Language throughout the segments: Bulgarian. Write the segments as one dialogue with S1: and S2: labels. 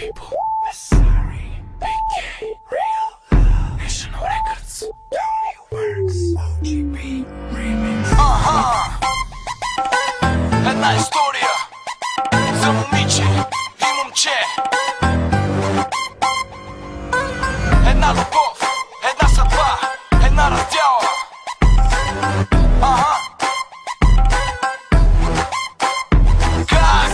S1: people. Masari, BK, Real Love, National Records, Tony Works, OGB, Remix.
S2: Една история за момиче и момче. Една любов, една съдба, една раздяла.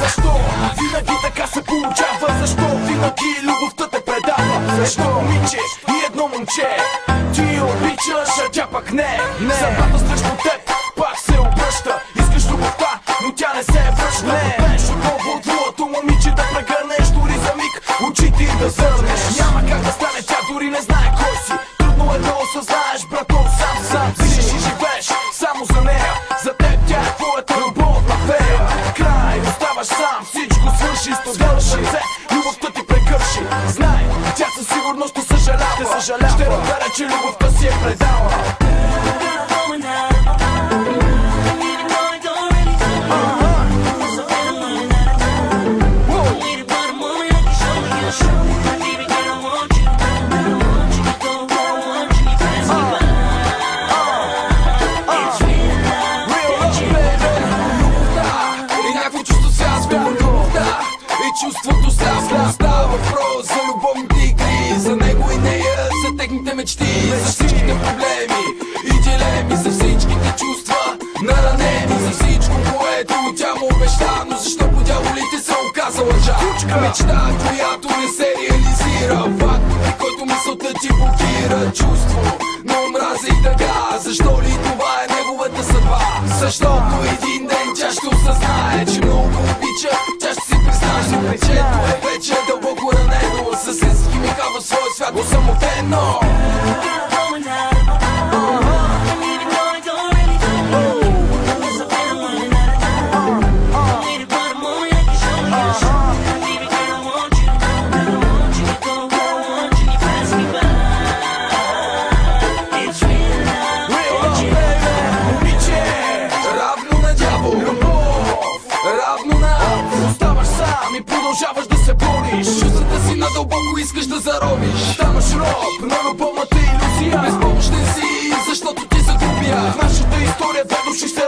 S3: Защо винаги така се получава? Защо винаги любовта те предава? Защо момиче и едно момче ти обичаш, а тя пък не? Съдбата срещу теб пак се обръща. Искаш любовта, но тя не се връща. Пееш отново от другото момиче да прегърнеш, дори за миг очите и да зърнеш. Няма как да стане, тя дори не знае кой си. Трудно е да осъзнаеш, брато, сам пишеш и живееш само за нея. За теб тя е твоята любовна фея. Край, оставаш сам, всичко свърши, студено сърце, любовта ти прекърши. Знай, тя със сигурност ще съжалява. Ще разбере, че любовта си е предала. Чувството става въпрос за любовните игри, за него и нея, за техните мечти, за всичките проблеми и дилеми, за всичките чувства наранени, за всичко, което тя му обеща, но защо по дяволите се оказа лъжа. Мечта, която не се реализира, факт, при който мисълта ти блокира. Чувство на омраза и тъга, защо ли това е неговата съдба? Защото един ден тя ще осъзнае, че много обича, тя ще си признае, момчето е вече дълбоко ранено, със сенски миха в своя свят осамотено. Продължаваш да се бориш, чувствата си надълбоко искаш да заробиш. Ставаш роб на любовната илюзия, безпомощен си, защото ти загубя. В нашата история две души се